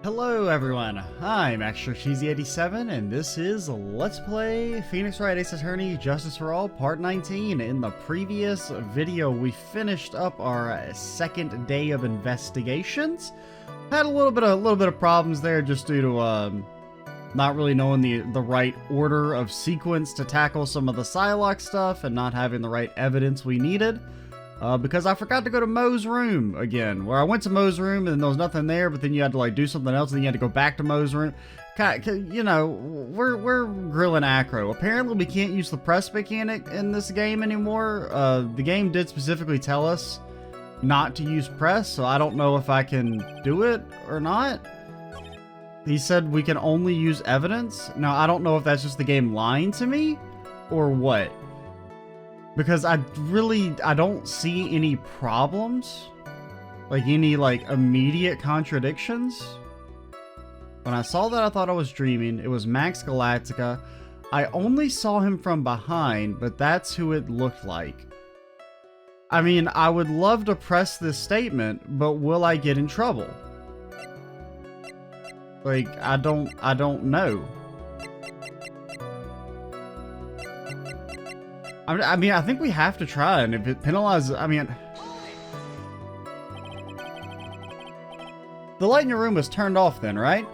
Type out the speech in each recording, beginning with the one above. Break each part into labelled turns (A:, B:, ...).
A: Hello everyone, I'm Cheesy87 and this is Let's Play Phoenix Wright Ace Attorney Justice for All Part 19. In the previous video we finished up our second day of investigations. Had a little bit of problems there just due to not really knowing the right order of sequence to tackle some of the Psylocke stuff and not having the right evidence we needed. Because I forgot to go to Mo's room again, where I went to Mo's room and there was nothing there, but then you had to like do something else and then you had to go back to Mo's room. You know, we're grilling Acro. Apparently we can't use the press mechanic in this game anymore. The game did specifically tell us not to use press, so I don't know if I can do it or not. He said we can only use evidence. Now I don't know if that's just the game lying to me or what. Because I don't see any problems, like any immediate contradictions. When I saw that, I thought I was dreaming. It was Max Galactica. I only saw him from behind, but that's who it looked like. I mean, I would love to press this statement, but will I get in trouble? Like, I don't know. I mean, I think we have to try, and if it penalizes, I mean... The light in your room was turned off then, right?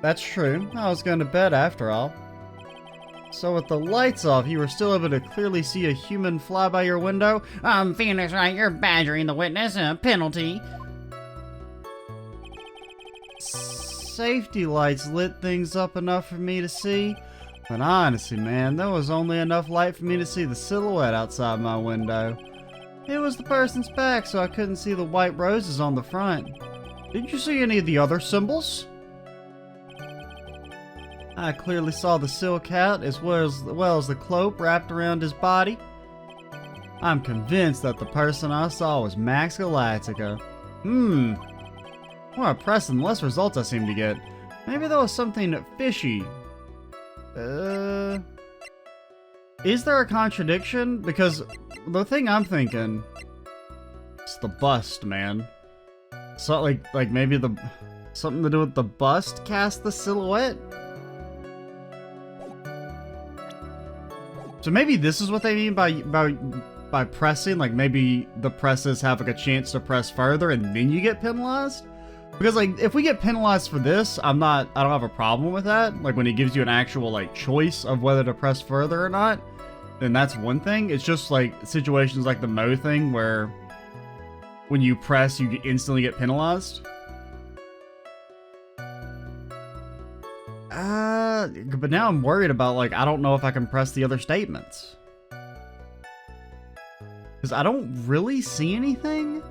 A: That's true. I was going to bed after all. So with the lights off, you were still able to clearly see a human fly by your window?
B: Phoenix Wright, you're badgering the witness. Penalty.
A: Safety lights lit things up enough for me to see. But honestly, man, there was only enough light for me to see the silhouette outside my window. It was the person's back, so I couldn't see the white roses on the front. Didn't you see any of the other symbols? I clearly saw the silk hat as well as the cloak wrapped around his body. I'm convinced that the person I saw was Max Galactica. More press and less results I seem to get. Maybe there was something fishy. Is there a contradiction? Because the thing I'm thinking, it's the bust, man. So like maybe something to do with the bust cast the silhouette? So maybe this is what they mean by pressing, like maybe the presses have like a chance to press further and then you get penalized? Because, like, if we get penalized for this, I don't have a problem with that. Like, when it gives you an actual, like, choice of whether to press further or not, then that's one thing. It's just, like, situations like the Mo thing where when you press, you instantly get penalized. But now I'm worried about, like, I don't know if I can press the other statements. Because I don't really see anything.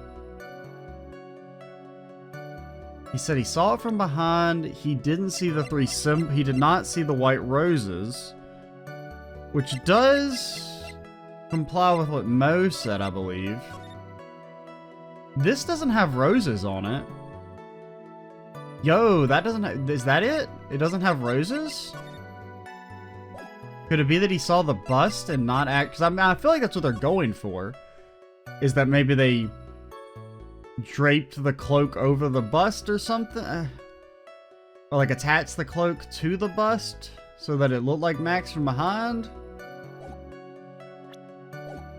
A: He said he saw it from behind. He didn't see the he did not see the white roses, which does comply with what Mo said, I believe. This doesn't have roses on it. Yo, that doesn't is that it? It doesn't have roses? Could it be that he saw the bust and not act? Because I mean, I feel like that's what they're going for. Is that maybe they draped the cloak over the bust or something? Or like attached the cloak to the bust so that it looked like Max from behind?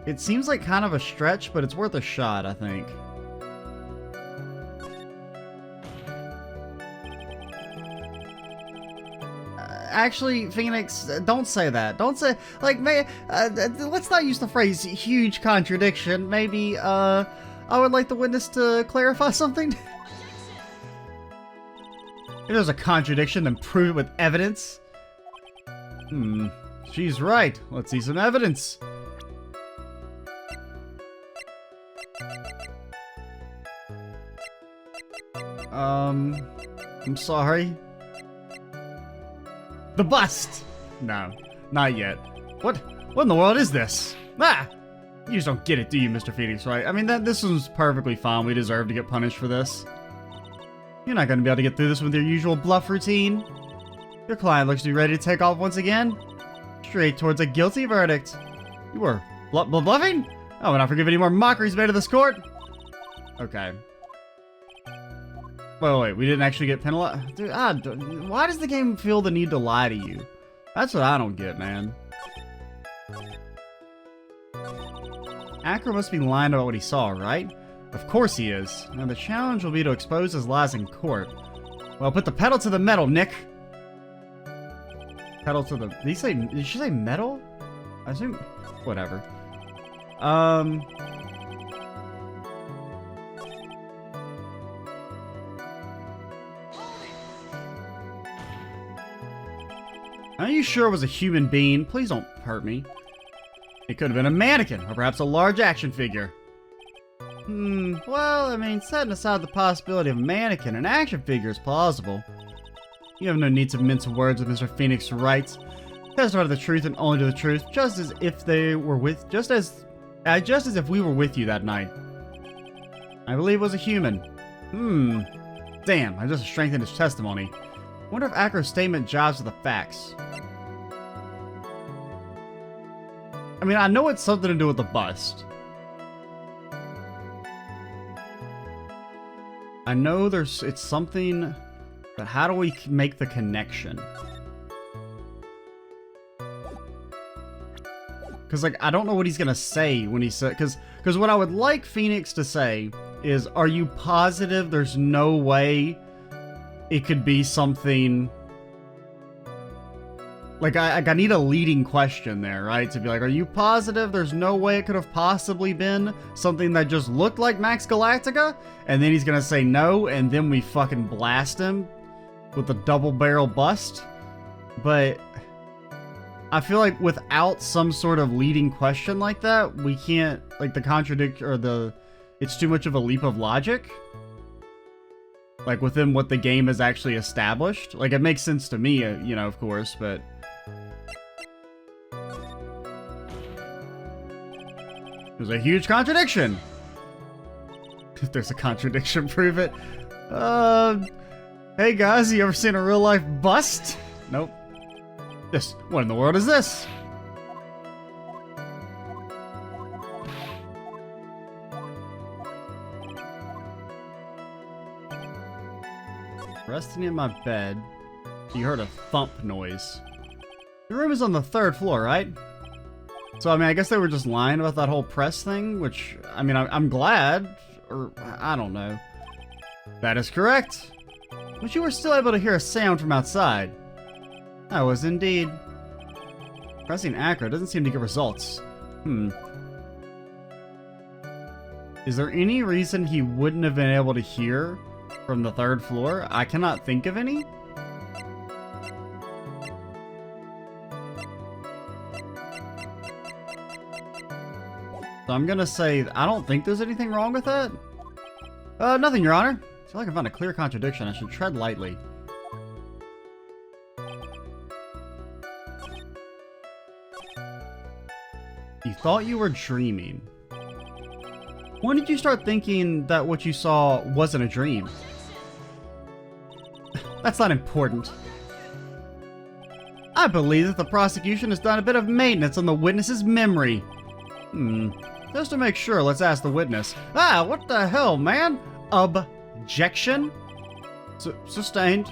A: It seems like kind of a stretch, but it's worth a shot, I think. Actually, Phoenix, don't say that. Don't say, like, let's not use the phrase huge contradiction. Maybe, I would like the witness to clarify something. If there's a contradiction, then prove it with evidence. She's right. Let's see some evidence. I'm sorry. The bust! No, not yet. What in the world is this? Ah! You just don't get it, do you, Mr. Phoenix, right? I mean, this was perfectly fine. We deserve to get punished for this. You're not going to be able to get through this with your usual bluff routine. Your client looks to be ready to take off once again. Straight towards a guilty verdict. You were bluffing? I will not forgive any more mockeries made of this court. Okay. Wait, we didn't actually get penalized? Dude, why does the game feel the need to lie to you? That's what I don't get, man. Acro must be lying about what he saw, right? Of course he is. Now the challenge will be to expose his lies in court. Well, put the pedal to the metal, Nick. Pedal to the... Did she say metal? I assume... Whatever. Are you sure it was a human being? Please don't hurt me. It could have been a mannequin, or perhaps a large action figure. Well, I mean, setting aside the possibility of a mannequin, an action figure is plausible. You have no need to mince words with Mr. Phoenix Wright. Testify to the truth and only to the truth, just as if if we were with you that night. I believe it was a human. Damn, I just strengthened his testimony. Wonder if Acro's statement jives with the facts. I mean, I know it's something to do with the bust. I know it's something, but how do we make the connection? Because, like, I don't know what he's going to say when he said... Because what I would like Phoenix to say is, are you positive there's no way it could be something... Like, I need a leading question there, right? To be like, are you positive there's no way it could have possibly been something that just looked like Max Galactica? And then he's gonna say no, and then we fucking blast him with a double barrel bust? But I feel like without some sort of leading question like that, we can't, like, it's too much of a leap of logic. Like, within what the game has actually established. Like, it makes sense to me, you know, of course, but... There's a huge contradiction! If there's a contradiction, prove it. Hey guys, you ever seen a real-life bust? Nope. What in the world is this? Resting in my bed, you heard a thump noise. Your room is on the 3rd floor, right? So, I mean, I guess they were just lying about that whole press thing, which, I mean, I'm glad, or, I don't know. That is correct. But you were still able to hear a sound from outside. I was indeed. Pressing Acro doesn't seem to get results. Is there any reason he wouldn't have been able to hear from the 3rd floor? I cannot think of any. So I'm gonna say, I don't think there's anything wrong with that. Nothing, Your Honor. I feel like I found a clear contradiction. I should tread lightly. You thought you were dreaming. When did you start thinking that what you saw wasn't a dream? That's not important. I believe that the prosecution has done a bit of maintenance on the witness's memory. Just to make sure, let's ask the witness. What the hell, man? Objection? Sustained.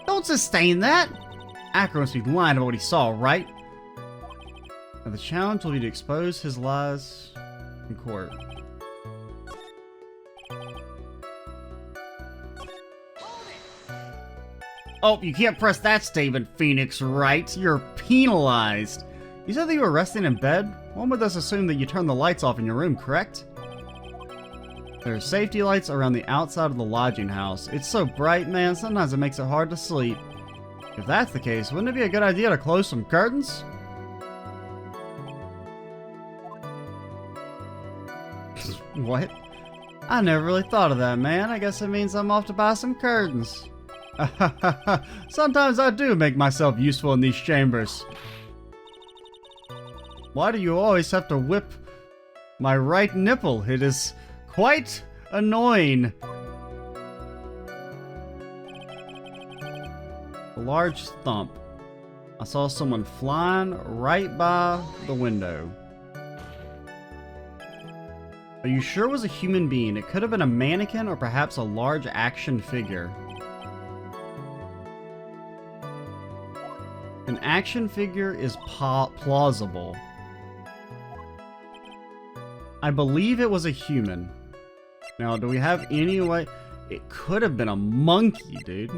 A: Don't sustain that! Acro must be lying about what he saw, right? Now the challenge will be to expose his lies in court. Oh, you can't press that statement, Phoenix Wright. You're penalized. You said that you were resting in bed? One would thus assume that you turned the lights off in your room, correct? There are safety lights around the outside of the lodging house. It's so bright, man, sometimes it makes it hard to sleep. If that's the case, wouldn't it be a good idea to close some curtains? What? I never really thought of that, man. I guess it means I'm off to buy some curtains. Sometimes I do make myself useful in these chambers. Why do you always have to whip my right nipple? It is quite annoying. A large thump. I saw someone flying right by the window. Are you sure it was a human being? It could have been a mannequin or perhaps a large action figure. An action figure is plausible. I believe it was a human. Now, do we have any way? It could have been a monkey, dude.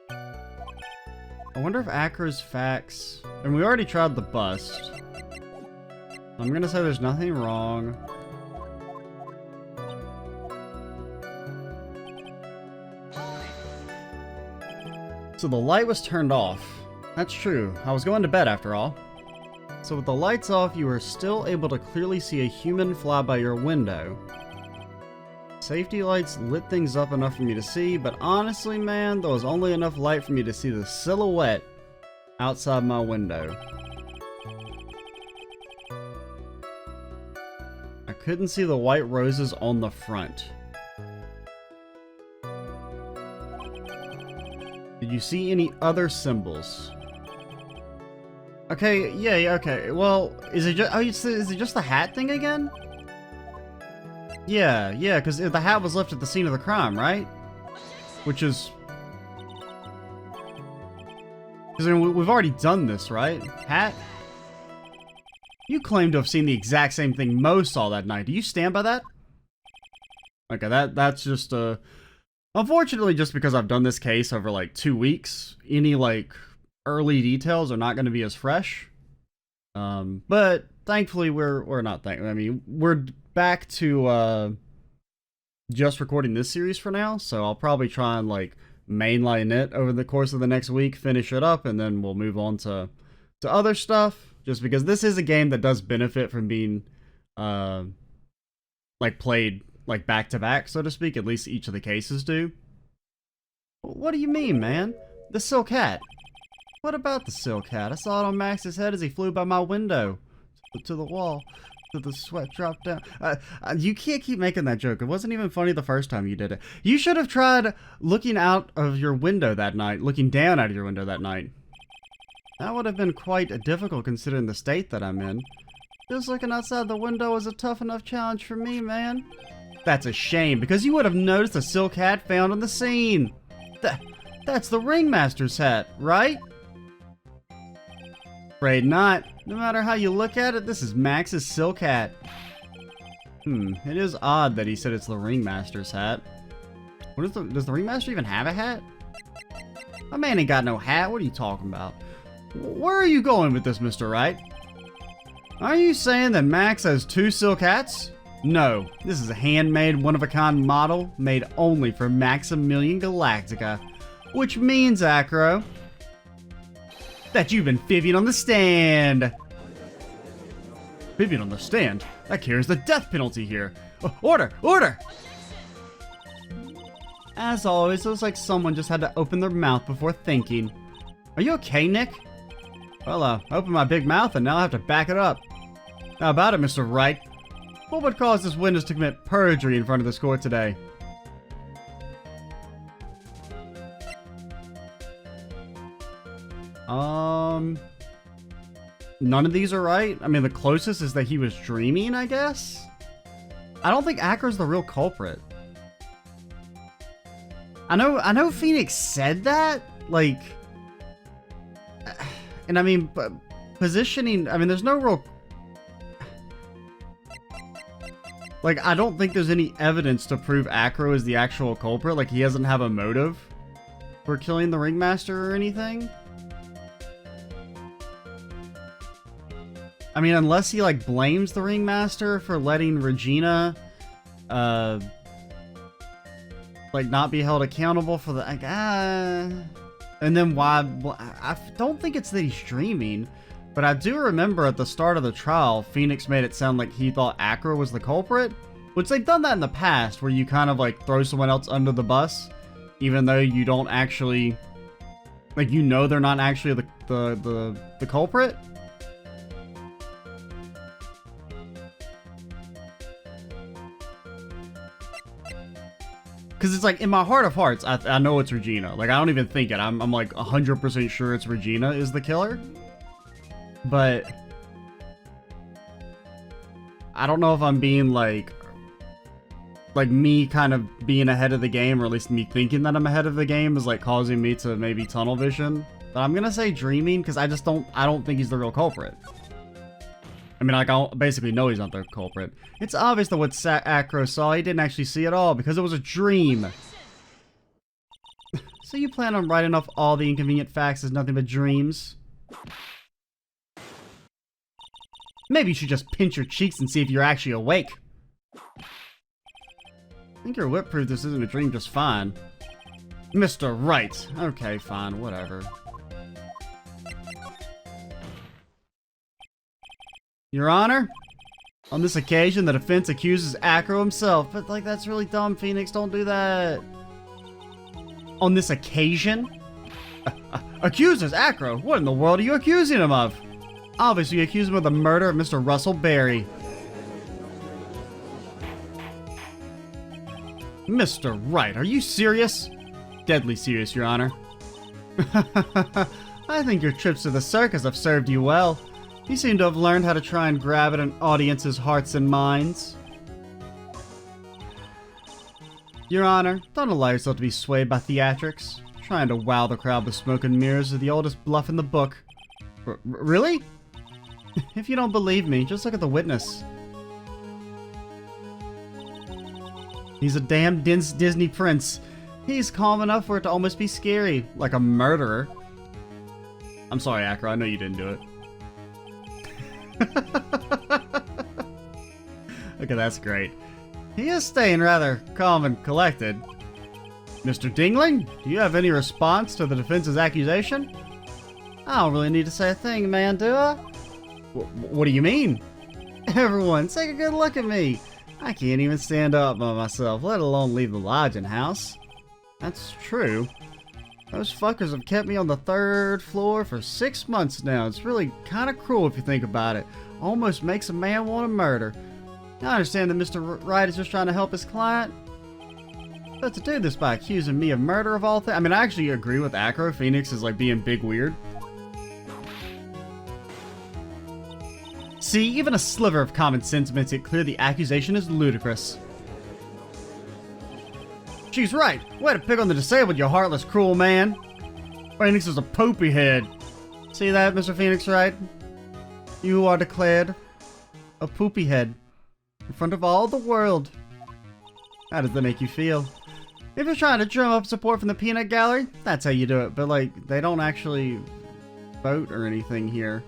A: I wonder if Acro's facts... And we already tried the bust. I'm gonna say there's nothing wrong. So the light was turned off. That's true. I was going to bed after all. So with the lights off, you were still able to clearly see a human fly by your window. Safety lights lit things up enough for me to see, but honestly, man, there was only enough light for me to see the silhouette outside my window. I couldn't see the white roses on the front. Did you see any other symbols? Okay, yeah, okay. Well, is it just, is it just the hat thing again? Yeah, because the hat was left at the scene of the crime, right? Which is... Because I mean, we've already done this, right? Hat? You claim to have seen the exact same thing Mo saw that night. Do you stand by that? Okay, that's just unfortunately, just because I've done this case over like 2 weeks, any like early details are not going to be as fresh. But thankfully we're not I mean, we're back to just recording this series for now, so I'll probably try and like mainline it over the course of the next week, finish it up, and then we'll move on to other stuff. Just because this is a game that does benefit from being, like, played, like, back-to-back, so to speak. At least each of the cases do. What do you mean, man? The silk hat. What about the silk hat? I saw it on Max's head as he flew by my window. To the wall. To the sweat dropped down. You can't keep making that joke. It wasn't even funny the first time you did it. You should have tried looking out of your window that night. Looking down out of your window that night. That would have been quite difficult considering the state that I'm in. Just looking outside the window was a tough enough challenge for me, man. That's a shame, because you would have noticed a silk hat found on the scene. That's the Ringmaster's hat, right? Afraid not. No matter how you look at it, this is Max's silk hat. It is odd that he said it's the Ringmaster's hat. Does the Ringmaster even have a hat? My man ain't got no hat. What are you talking about? Where are you going with this, Mr. Wright? Are you saying that Max has 2 silk hats? No, this is a handmade, one-of-a-kind model made only for Maximilian Galactica. Which means, Acro, that you've been fibbing on the stand. Fibbing on the stand? That carries the death penalty here. Order! Order! As always, it looks like someone just had to open their mouth before thinking. Are you okay, Nick? Well, I opened my big mouth and now I have to back it up. How about it, Mr. Wright? What would cause this witness to commit perjury in front of this court today? None of these are right. I mean, the closest is that he was dreaming, I guess? I don't think Acro's the real culprit. I know Phoenix said that, like... And I mean, positioning, I mean, there's no real... Like, I don't think there's any evidence to prove Acro is the actual culprit. Like, he doesn't have a motive for killing the Ringmaster or anything. I mean, unless he, like, blames the Ringmaster for letting Regina, like, not be held accountable for the, like, and then why, I don't think it's that he's dreaming, but I do remember at the start of the trial, Phoenix made it sound like he thought Acro was the culprit, which they've done that in the past, where you kind of, like, throw someone else under the bus, even though you don't actually, like, you know they're not actually the culprit. Because it's like, in my heart of hearts, I know it's Regina. Like, I don't even think it. I'm like 100% sure it's Regina is the killer. But I don't know if I'm being like me kind of being ahead of the game, or at least me thinking that I'm ahead of the game is like causing me to maybe tunnel vision. But I'm gonna say dreaming because I don't think he's the real culprit. I mean, like, I basically know he's not the culprit. It's obvious that what Acro saw, he didn't actually see at all because it was a dream. So you plan on writing off all the inconvenient facts as nothing but dreams? Maybe you should just pinch your cheeks and see if you're actually awake. I think your whip proved this isn't a dream just fine. Mr. Wright. Okay, fine, whatever. Your Honor, on this occasion, the defense accuses Acro himself. But, like, that's really dumb, Phoenix. Don't do that. On this occasion? Accuses Acro? What in the world are you accusing him of? Obviously, you accuse him of the murder of Mr. Russell Berry. Mr. Wright, are you serious? Deadly serious, Your Honor. I think your trips to the circus have served you well. You seem to have learned how to try and grab at an audience's hearts and minds. Your Honor, don't allow yourself to be swayed by theatrics. Trying to wow the crowd with smoke and mirrors is the oldest bluff in the book. Really? If you don't believe me, just look at the witness. He's a damn Disney prince. He's calm enough for it to almost be scary, like a murderer. I'm sorry, Acro, I know you didn't do it. Okay, that's great. He is staying rather calm and collected. Mr. Dingling, do you have any response to the defense's accusation? I don't really need to say a thing, man, do I? What do you mean? Everyone, take a good look at me. I can't even stand up by myself, let alone leave the lodging house. That's true. Those fuckers have kept me on the 3rd floor for 6 months now. It's really kind of cruel if you think about it. Almost makes a man want to murder. I understand that Mr. Wright is just trying to help his client. But to do this by accusing me of murder of all things... I mean, I actually agree with Acro. Phoenix is like being big weird. See, even a sliver of common sense makes it clear the accusation is ludicrous. She's right. Way to pick on the disabled, you heartless, cruel man. Phoenix is a poopy head. See that, Mr. Phoenix Wright? You are declared a poopy head in front of all the world. How does that make you feel? If you're trying to drum up support from the peanut gallery, that's how you do it. But, like, they don't actually vote or anything here.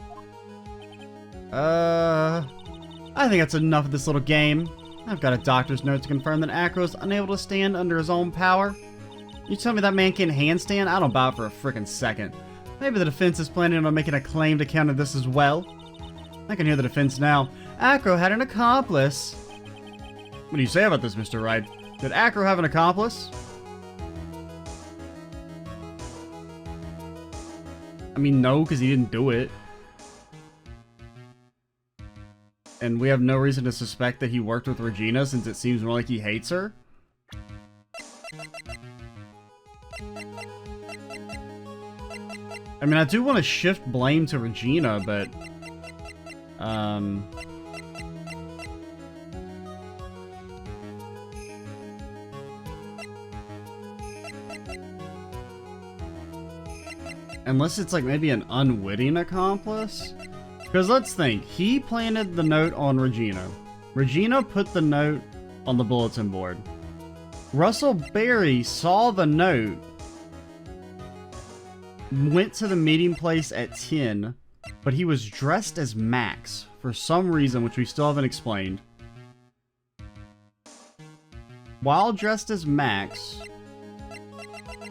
A: I think that's enough of this little game. I've got a doctor's note to confirm that Acro's unable to stand under his own power. You tell me that man can't handstand? I don't buy it for a frickin' second. Maybe the defense is planning on making a claim to counter this as well. I can hear the defense now. Acro had an accomplice. What do you say about this, Mr. Wright? Did Acro have an accomplice? I mean, no, because he didn't do it. And we have no reason to suspect that he worked with Regina, since it seems more like he hates her. I mean, I do want to shift blame to Regina, but... Unless it's like maybe an unwitting accomplice? Because let's think, he planted the note on Regina. Regina put the note on the bulletin board. Russell Berry saw the note, went to the meeting place at 10, but he was dressed as Max for some reason, which we still haven't explained. While dressed as Max,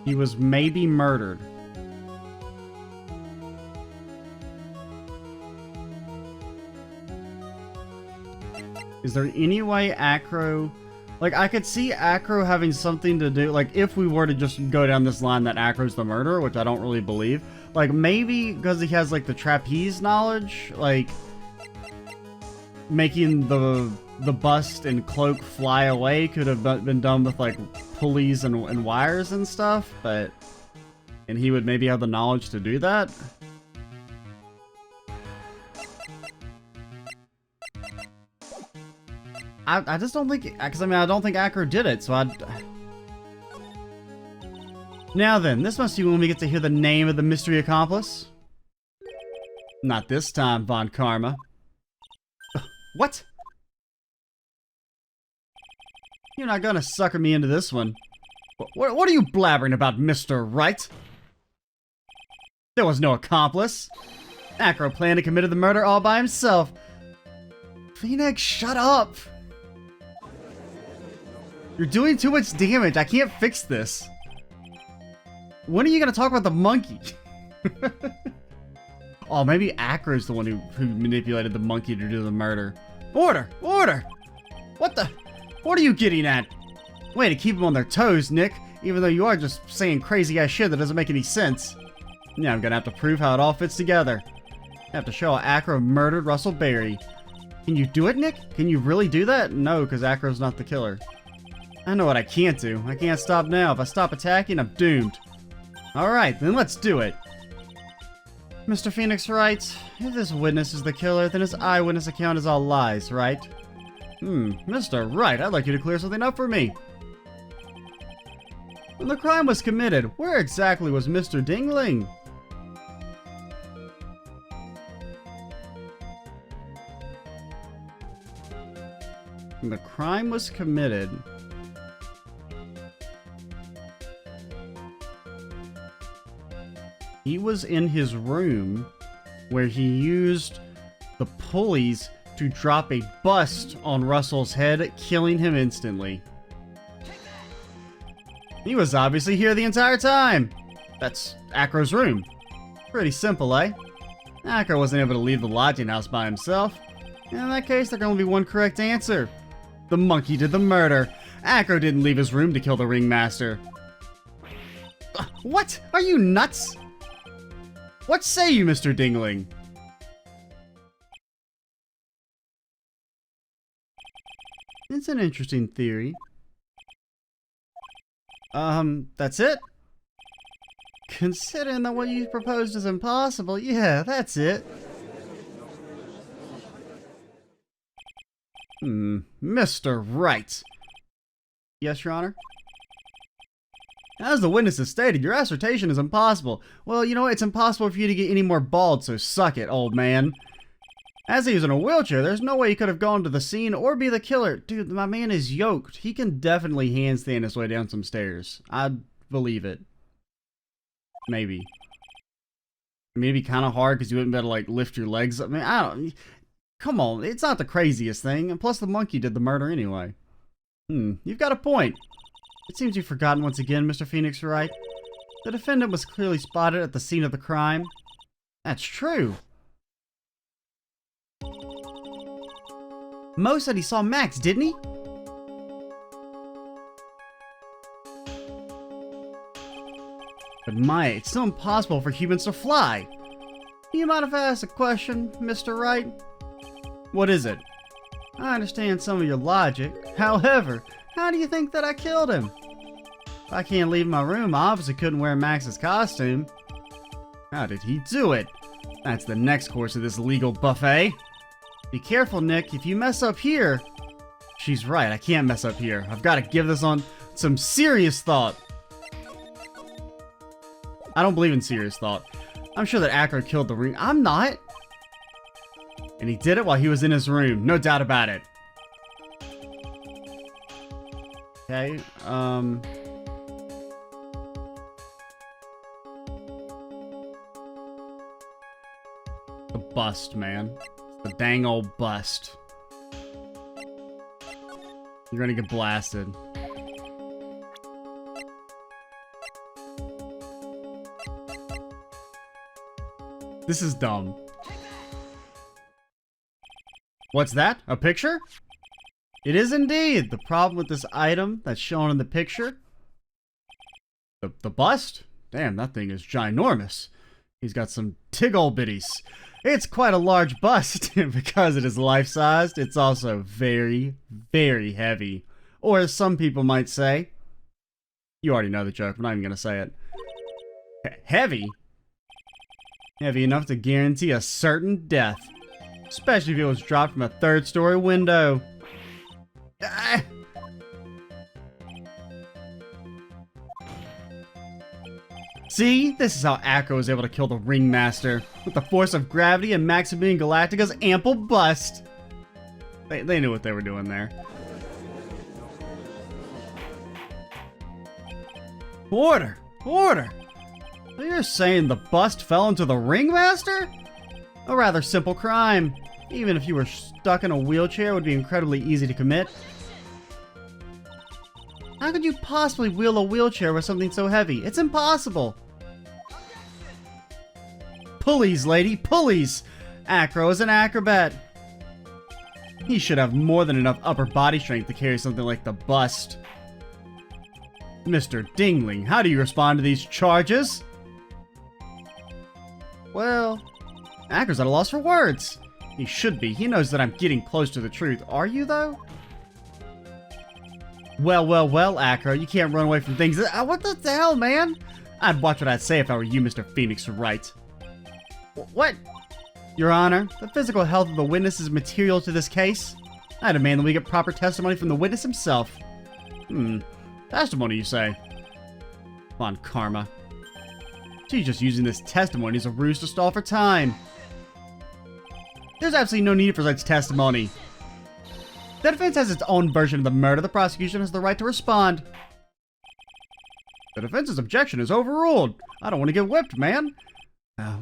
A: he was maybe murdered. Is there any way Acro... Like, I could see Acro having something to do... Like, if we were to just go down this line that Acro's the murderer, which I don't really believe. Like, maybe because he has, like, the trapeze knowledge, like... Making the bust and cloak fly away could have been done with, like, pulleys and wires and stuff, but... And he would maybe have the knowledge to do that? I just don't think, because I mean, I don't think Acro did it, so Now then, this must be when we get to hear the name of the mystery accomplice. Not this time, Von Karma. What? You're not gonna sucker me into this one. What are you blabbering about, Mr. Wright? There was no accomplice. Acro planned to commit the murder all by himself. Phoenix, shut up! You're doing too much damage. I can't fix this. When are you gonna talk about the monkey? Oh, maybe Acro's the one who manipulated the monkey to do the murder. Order! Order! What the? What are you getting at? Way to keep them on their toes, Nick. Even though you are just saying crazy ass shit that doesn't make any sense. Now I'm gonna have to prove how it all fits together. I have to show how Acro murdered Russell Berry. Can you do it, Nick? Can you really do that? No, because Acro's not the killer. I know what I can't do. I can't stop now. If I stop attacking, I'm doomed. Alright, then let's do it. Mr. Phoenix Wright, if this witness is the killer, then his eyewitness account is all lies, right? Mr. Wright, I'd like you to clear something up for me. When the crime was committed, where exactly was Mr. Dingling? When the crime was committed... He was in his room where he used the pulleys to drop a bust on Russell's head, killing him instantly. He was obviously here the entire time. That's Acro's room. Pretty simple, eh? Acro wasn't able to leave the lodging house by himself. In that case, there can only be one correct answer. The monkey did the murder. Acro didn't leave his room to kill the Ringmaster. What? Are you nuts? What say you, Mr. Dingling? It's an interesting theory. That's it? Considering that what you proposed is impossible, yeah, that's it. Mr. Wright. Yes, Your Honor? As the witness has stated, your assertion is impossible. Well, you know, it's impossible for you to get any more bald, so suck it, old man. As he was in a wheelchair, there's no way he could have gone to the scene or be the killer. Dude, my man is yoked. He can definitely handstand his way down some stairs. I believe it. Maybe. Maybe kind of hard because you wouldn't be able to, like, lift your legs up. I mean, I don't... Come on, it's not the craziest thing. And plus, the monkey did the murder anyway. You've got a point. It seems you've forgotten once again, Mr. Phoenix Wright. The defendant was clearly spotted at the scene of the crime. That's true. Mo said he saw Max, didn't he? But Maya, it's still impossible for humans to fly. You might have asked a question, Mr. Wright. What is it? I understand some of your logic. However, how do you think that I killed him? If I can't leave my room, I obviously couldn't wear Max's costume. How did he do it? That's the next course of this legal buffet. Be careful, Nick. If you mess up here... She's right, I can't mess up here. I've got to give this on some serious thought. I don't believe in serious thought. I'm sure that Acro killed the ring. I'm not. And he did it while he was in his room. No doubt about it. Okay, the bust, man. The dang old bust. You're gonna get blasted. This is dumb. What's that? A picture? It is indeed. The problem with this item that's shown in the picture. The bust? Damn, that thing is ginormous. He's got some tig-ol' bitties. It's quite a large bust. Because it is life-sized, it's also very, very heavy. Or as some people might say. You already know the joke, I'm not even gonna say it. Heavy? Heavy enough to guarantee a certain death. Especially if it was dropped from a third-story window. Ah! See? This is how Acro was able to kill the Ringmaster. With the force of gravity and Maximilian Galactica's ample bust. They knew what they were doing there. Order! Order! So you're saying the bust fell into the Ringmaster? A rather simple crime. Even if you were stuck in a wheelchair, it would be incredibly easy to commit. How could you possibly wheel a wheelchair with something so heavy? It's impossible! Pulleys, lady, pulleys! Acro is an acrobat. He should have more than enough upper body strength to carry something like the bust. Mr. Dingling, how do you respond to these charges? Well, Acro's at a loss for words. He should be. He knows that I'm getting close to the truth. Are you, though? Well, Acro, you can't run away from things. What the hell, man? I'd watch what I'd say if I were you, Mr. Phoenix Wright. What? Your Honor, the physical health of the witness is material to this case. I demand that we get proper testimony from the witness himself. Testimony, you say? Come on, Karma. She's just using this testimony as a ruse to stall for time. There's absolutely no need for such testimony. The defense has its own version of the murder. The prosecution has the right to respond. The defense's objection is overruled. I don't want to get whipped, man.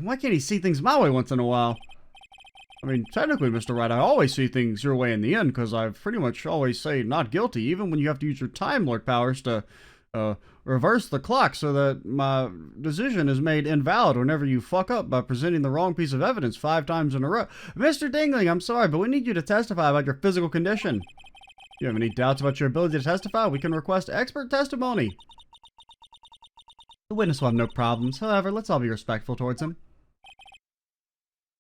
A: Why can't he see things my way once in a while? I mean, technically, Mr. Wright, I always see things your way in the end, because I pretty much always say not guilty, even when you have to use your Time Lord powers to reverse the clock so that my decision is made invalid whenever you fuck up by presenting the wrong piece of evidence 5 times in a row. Mr. Dingling, I'm sorry, but we need you to testify about your physical condition. If you have any doubts about your ability to testify, we can request expert testimony. The witness will have no problems. However, let's all be respectful towards him.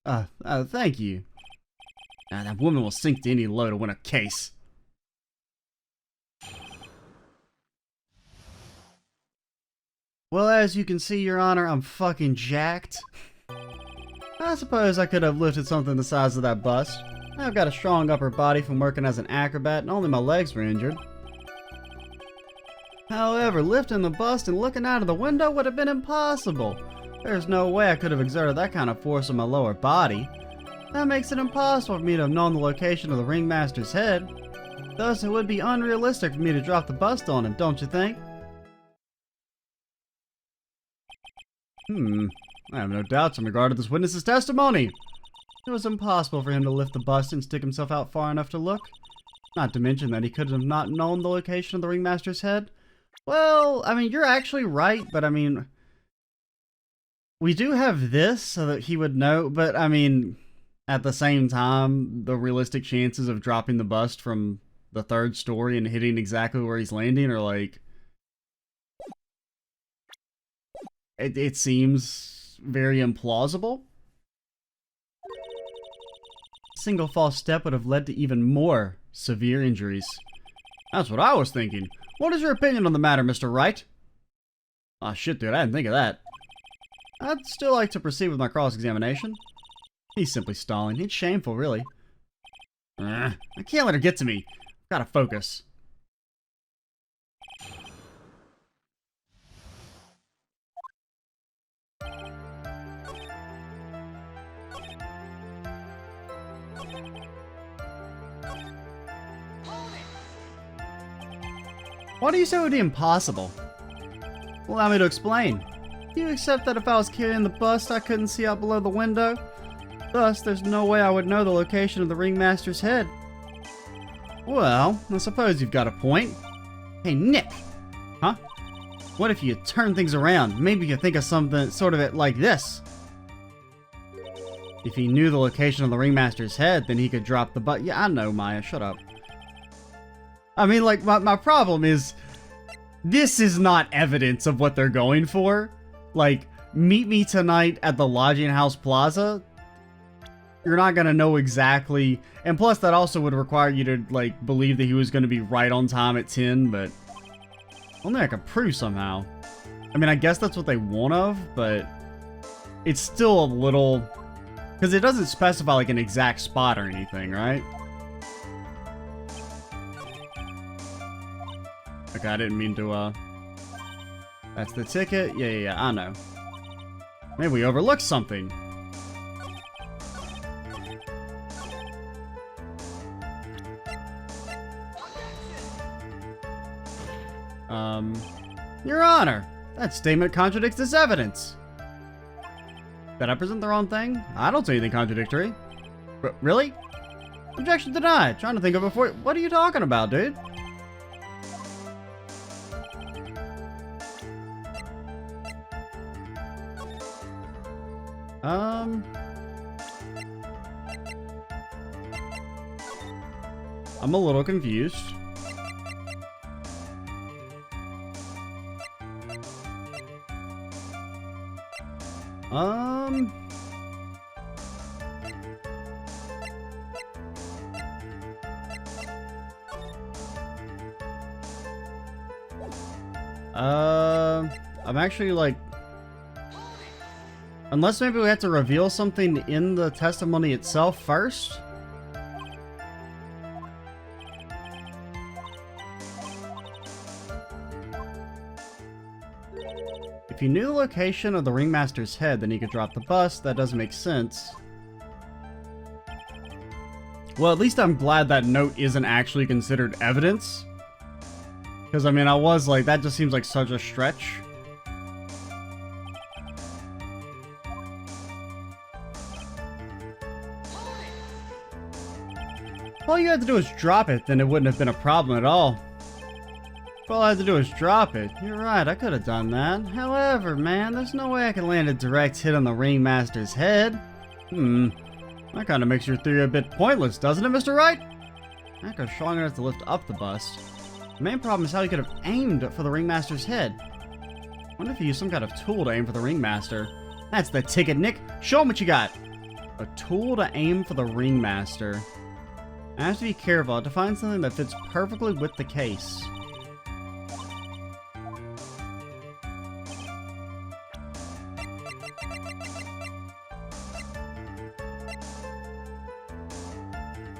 A: Thank you. That woman will sink to any low to win a case. Well, as you can see, Your Honor, I'm fucking jacked. I suppose I could have lifted something the size of that bust. I've got a strong upper body from working as an acrobat, and only my legs were injured. However, lifting the bust and looking out of the window would have been impossible. There's no way I could have exerted that kind of force on my lower body. That makes it impossible for me to have known the location of the Ringmaster's head. Thus, it would be unrealistic for me to drop the bust on him, don't you think? I have no doubts in regard to this witness's testimony. It was impossible for him to lift the bust and stick himself out far enough to look. Not to mention that he could have not known the location of the Ringmaster's head. Well, I mean, you're actually right, but I mean, we do have this so that he would know, but I mean, at the same time, the realistic chances of dropping the bust from the 3rd story and hitting exactly where he's landing are like, it seems very implausible. A single false step would have led to even more severe injuries. That's what I was thinking. What is your opinion on the matter, Mr. Wright? Aw, shit, dude, I didn't think of that. I'd still like to proceed with my cross-examination. He's simply stalling. It's shameful, really. I can't let her get to me. Gotta focus. Why do you say it would be impossible? Allow me to explain. Do you accept that if I was carrying the bust, I couldn't see out below the window? Thus, there's no way I would know the location of the Ringmaster's head. Well, I suppose you've got a point. Hey, Nick! Huh? What if you turn things around? Maybe you think of something sort of it like this. If he knew the location of the Ringmaster's head, then he could drop the bust. Yeah, I know, Maya. Shut up. I mean, like, my problem is, this is not evidence of what they're going for. Like, meet me tonight at the Lodging House Plaza. You're not gonna know exactly, and plus that also would require you to, like, believe that he was gonna be right on time at 10, but only I could prove somehow. I mean, I guess that's what they want of, but it's still a little, because it doesn't specify, like, an exact spot or anything, right? Okay, I didn't mean to, That's the ticket? Yeah, I know. Maybe we overlooked something. Your Honor, that statement contradicts this evidence. Did I present the wrong thing? I don't see anything contradictory. Really? Objection denied. Trying to think of it before. What are you talking about, dude? I'm a little confused. I'm actually like, unless maybe we have to reveal something in the testimony itself first. If he knew the location of the Ringmaster's head, then he could drop the bust. That doesn't make sense. Well, at least I'm glad that note isn't actually considered evidence. Because, I mean, I was like, that just seems like such a stretch. All you had to do was drop it, then it wouldn't have been a problem at all. All I had to do was drop it. You're right, I could have done that. However, man, there's no way I can land a direct hit on the Ringmaster's head. That kind of makes your theory a bit pointless, doesn't it, Mr. Wright? Acro's strong enough to lift up the bust. The main problem is how he could have aimed for the Ringmaster's head. I wonder if he used some kind of tool to aim for the Ringmaster. That's the ticket, Nick. Show him what you got. A tool to aim for the Ringmaster. I have to be careful to find something that fits perfectly with the case.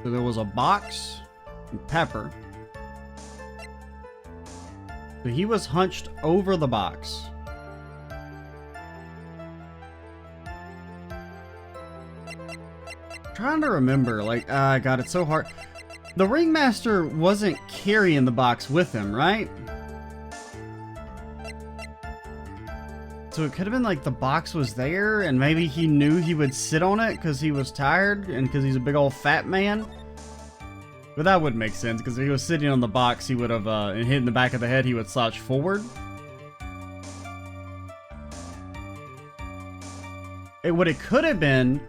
A: So there was a box and pepper. So he was hunched over the box. Trying to remember, like, God, it's so hard. The Ringmaster wasn't carrying the box with him, right? So it could have been like the box was there and maybe he knew he would sit on it because he was tired and because he's a big old fat man. But that wouldn't make sense because if he was sitting on the box, he would have, and hit in the back of the head, he would slouch forward. What it could have been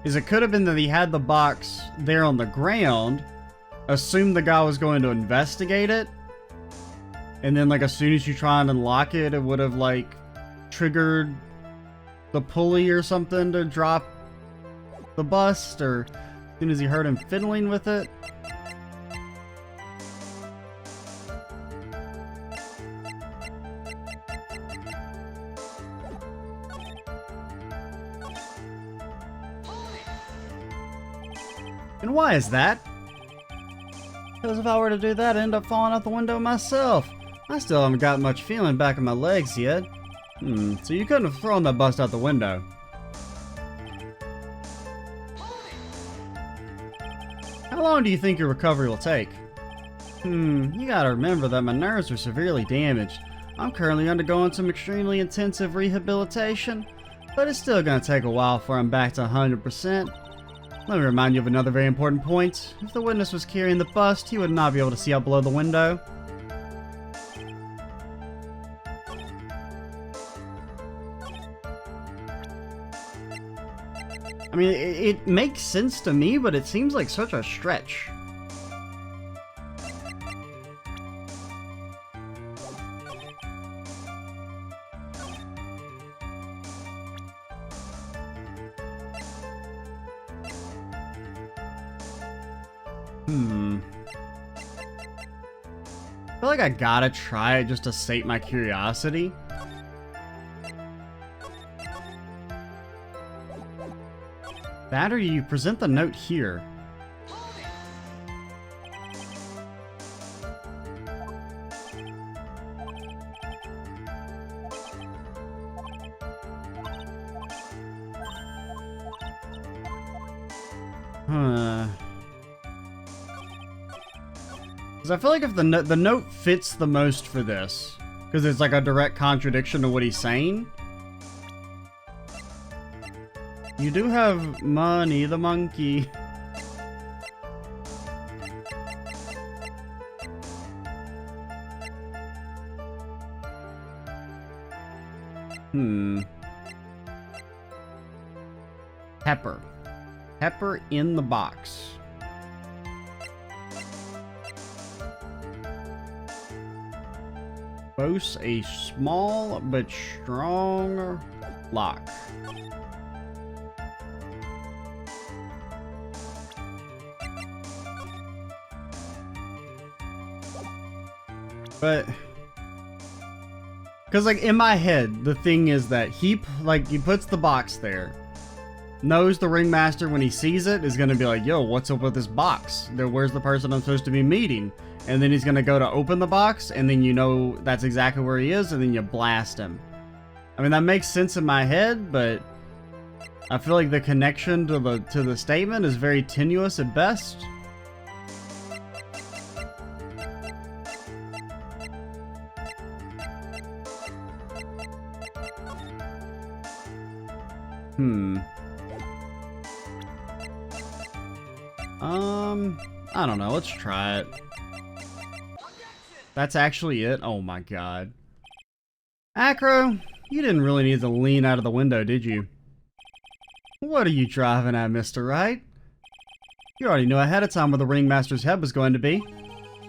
A: is it could have been that he had the box there on the ground, assumed the guy was going to investigate it, and then like as soon as you try and unlock it, it would have like triggered the pulley or something to drop the bust, or as soon as he heard him fiddling with it. And why is that? Because if I were to do that, I'd end up falling out the window myself. I still haven't got much feeling back in my legs yet. So you couldn't have thrown that bust out the window. How long do you think your recovery will take? You gotta remember that my nerves are severely damaged. I'm currently undergoing some extremely intensive rehabilitation, but it's still gonna take a while before I'm back to 100%. Let me remind you of another very important point. If the witness was carrying the bust, he would not be able to see out below the window. I mean, it makes sense to me, but it seems like such a stretch. I feel like I gotta try it just to sate my curiosity. That or you present the note here. Huh. Because I feel like if the note fits the most for this, because it's like a direct contradiction to what he's saying. You do have money, the monkey. Pepper. Pepper in the box. Boasts a small but strong lock. But, because like in my head, the thing is that he puts the box there, knows the Ringmaster when he sees it is going to be like, yo, what's up with this box? Where's the person I'm supposed to be meeting? And then he's going to go to open the box, and then you know that's exactly where he is, and then you blast him. I mean, that makes sense in my head, but I feel like the connection to the statement is very tenuous at best. I don't know. Let's try it. That's actually it? Oh my god. Acro, you didn't really need to lean out of the window, did you? What are you driving at, Mr. Wright? You already knew ahead of time where the Ringmaster's head was going to be.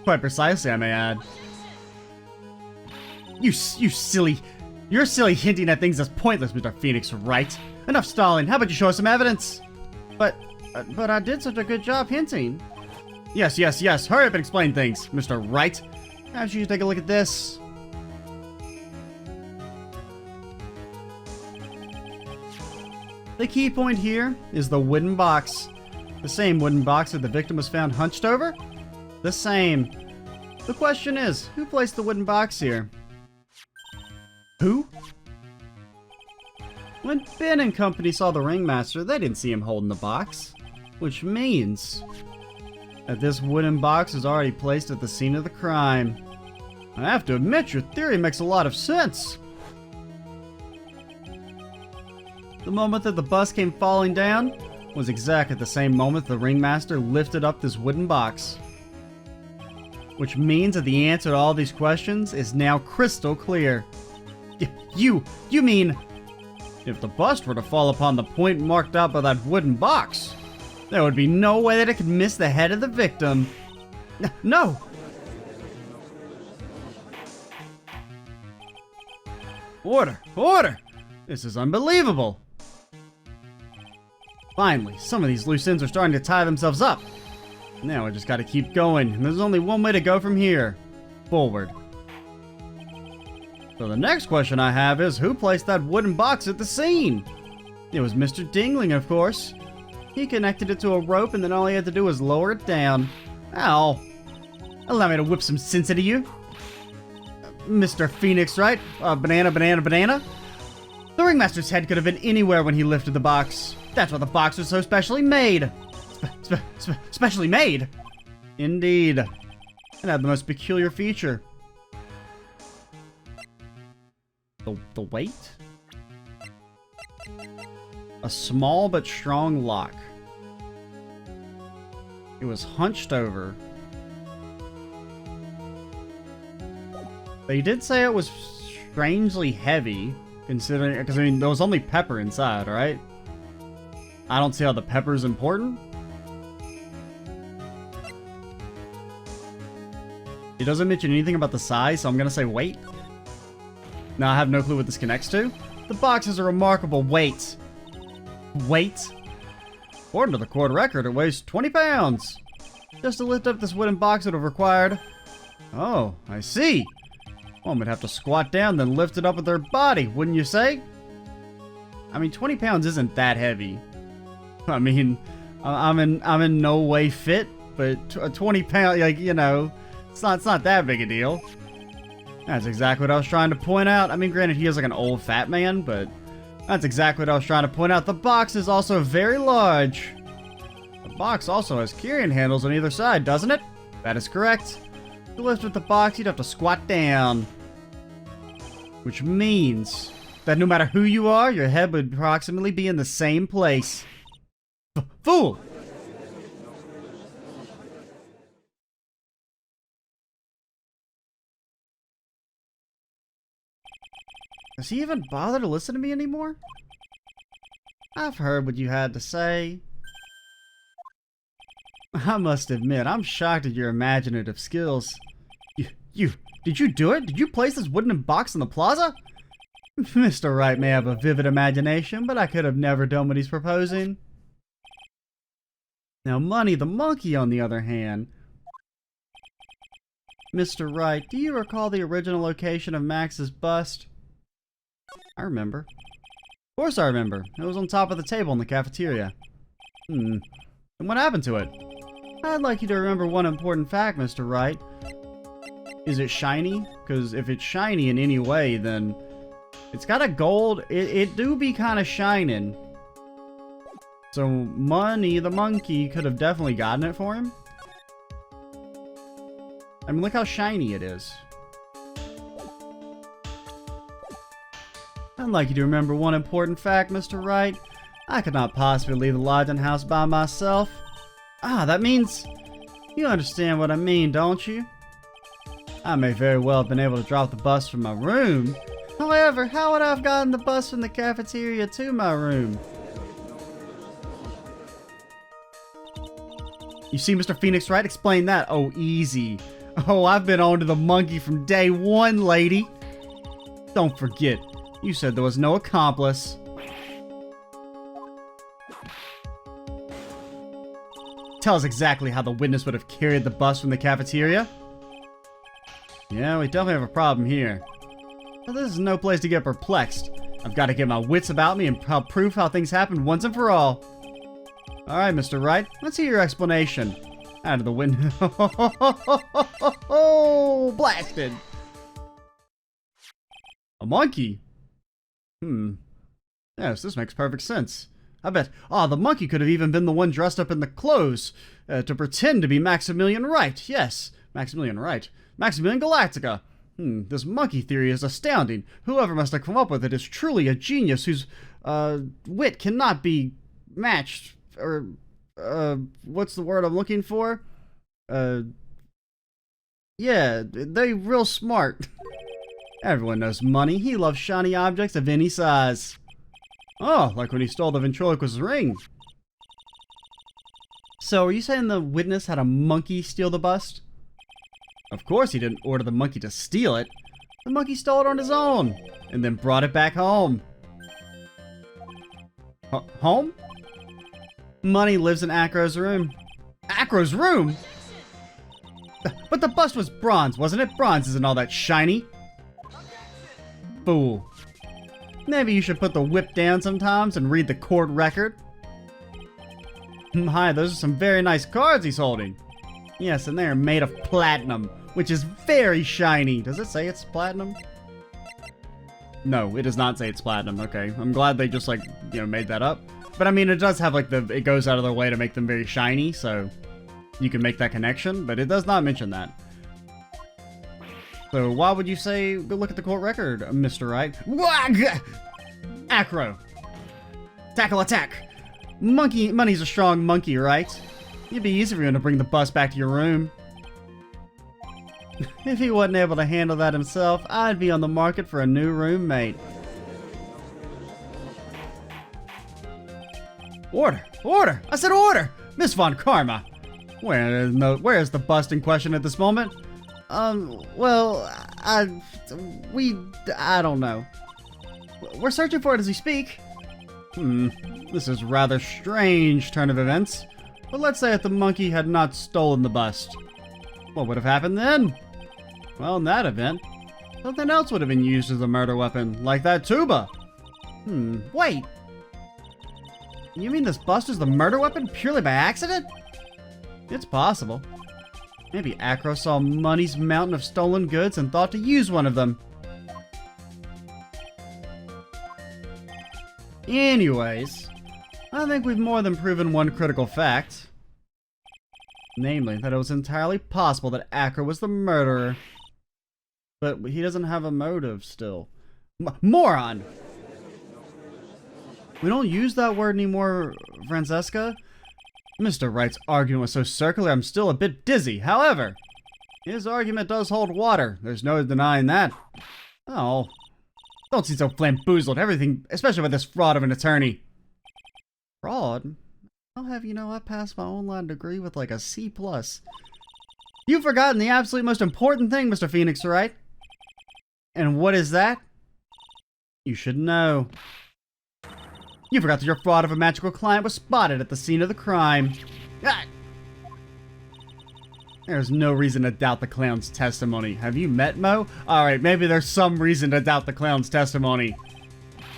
A: Quite precisely, I may add. You're silly hinting at things that's pointless, Mr. Phoenix Wright. Enough stalling. How about you show us some evidence? But I did such a good job hinting. Yes. Hurry up and explain things, Mr. Wright. How should you take a look at this? The key point here is the wooden box. The same wooden box that the victim was found hunched over? The same. The question is, who placed the wooden box here? Who? When Ben and company saw the Ringmaster, they didn't see him holding the box. Which means that this wooden box is already placed at the scene of the crime. I have to admit, your theory makes a lot of sense. The moment that the bus came falling down was exactly the same moment the Ringmaster lifted up this wooden box. Which means that the answer to all these questions is now crystal clear. You mean, if the bust were to fall upon the point marked out by that wooden box, there would be no way that it could miss the head of the victim. No! Order! This is unbelievable! Finally, some of these loose ends are starting to tie themselves up. Now I just gotta keep going, and there's only one way to go from here. Forward. So the next question I have is, who placed that wooden box at the scene? It was Mr. Dingling, of course. He connected it to a rope, and then all he had to do was lower it down. Ow. Allow me to whip some sense into you. Mr. Phoenix, right? Banana. The Ringmaster's head could have been anywhere when he lifted the box. That's why the box was so specially made. Specially made? Indeed. It had the most peculiar feature. The weight? A small but strong lock. It was hunched over. They did say it was strangely heavy, considering, because I mean, there was only pepper inside, right? I don't see how the pepper is important. It doesn't mention anything about the size, so I'm gonna say weight. Now I have no clue what this connects to. The box has a remarkable weight. According to the court record, it weighs 20 pounds. Just to lift up this wooden box would have required... Oh, I see. One would have to squat down, then lift it up with their body, wouldn't you say? I mean, 20 pounds isn't that heavy. I mean, I'm in no way fit, but 20 pounds, like, you know, it's not that big a deal. That's exactly what I was trying to point out. I mean, granted, he is like an old fat man, but that's exactly what I was trying to point out. The box is also very large. The box also has carrying handles on either side, doesn't it? That is correct. To lift with the box, you'd have to squat down. Which means that no matter who you are, your head would approximately be in the same place. Fool! Does he even bother to listen to me anymore? I've heard what you had to say. I must admit, I'm shocked at your imaginative skills. Did you do it? Did you place this wooden box in the plaza? Mr. Wright may have a vivid imagination, but I could have never done what he's proposing. Now, Money the Monkey, on the other hand. Mr. Wright, do you recall the original location of Max's bust? I remember. Of course I remember. It was on top of the table in the cafeteria. And what happened to it? I'd like you to remember one important fact, Mr. Wright. Is it shiny? Because if it's shiny in any way, then it's got a gold. It do be kind of shining. So Money the Monkey could have definitely gotten it for him. I mean, look how shiny it is. I'd like you to remember one important fact, Mr. Wright. I could not possibly leave the lodging house by myself. Ah, that means... You understand what I mean, don't you? I may very well have been able to drop the bus from my room. However, how would I have gotten the bus from the cafeteria to my room? You see, Mr. Phoenix Wright? Explain that. Oh, easy. Oh, I've been on to the monkey from day one, lady. Don't forget, you said there was no accomplice. Tell us exactly how the witness would have carried the bus from the cafeteria. Yeah, we definitely have a problem here. But this is no place to get perplexed. I've got to get my wits about me and prove how things happened once and for all. Alright, Mr. Wright, let's hear your explanation. Out of the window. Oh, blasted! A monkey? Yes, this makes perfect sense. I bet, the monkey could have even been the one dressed up in the clothes to pretend to be Maximilian Wright. Yes, Maximilian Wright. Maximilian Galactica. This monkey theory is astounding. Whoever must have come up with it is truly a genius whose wit cannot be matched. Or, what's the word I'm looking for? Yeah, they're real smart. Everyone knows Money. He loves shiny objects of any size. Oh, like when he stole the ventriloquist's ring. So, are you saying the witness had a monkey steal the bust? Of course he didn't order the monkey to steal it. The monkey stole it on his own, and then brought it back home. Home? Money lives in Acro's room. Acro's room? But the bust was bronze, wasn't it? Bronze isn't all that shiny. Fool. Maybe you should put the whip down sometimes and read the court record. Hi, those are some very nice cards he's holding. Yes, and they are made of platinum, which is very shiny. Does it say it's platinum? No, it does not say it's platinum. Okay, I'm glad they just, like, you know, made that up. But I mean, it does have, like, it goes out of their way to make them very shiny, so you can make that connection, but it does not mention that. So why would you say, go look at the court record, Mr. Wright? Acro. Tackle attack. Money's a strong monkey, right? It'd be easy for him to bring the bus back to your room. If he wasn't able to handle that himself, I'd be on the market for a new roommate. Order! Order! I said order! Miss Von Karma! Where's the bust in question at this moment? Well, I don't know. We're searching for it as we speak. This is a rather strange turn of events. But let's say if the monkey had not stolen the bust. What would have happened then? Well, in that event, something else would have been used as a murder weapon, like that tuba. Wait. You mean this bust was the murder weapon purely by accident? It's possible. Maybe Acro saw Money's mountain of stolen goods and thought to use one of them. Anyways, I think we've more than proven one critical fact. Namely, that it was entirely possible that Acro was the murderer. But he doesn't have a motive still. Moron! We don't use that word anymore, Francesca. Mr. Wright's argument was so circular, I'm still a bit dizzy. However, his argument does hold water. There's no denying that. Oh, don't seem so flamboozled. Everything, especially with this fraud of an attorney. Fraud? I'll have you know I passed my online degree with like a C+. You've forgotten the absolute most important thing, Mr. Phoenix, Wright. And what is that? You should know. You forgot that your fraud of a magical client was spotted at the scene of the crime. Ah! There's no reason to doubt the clown's testimony. Have you met Mo? Alright, maybe there's some reason to doubt the clown's testimony.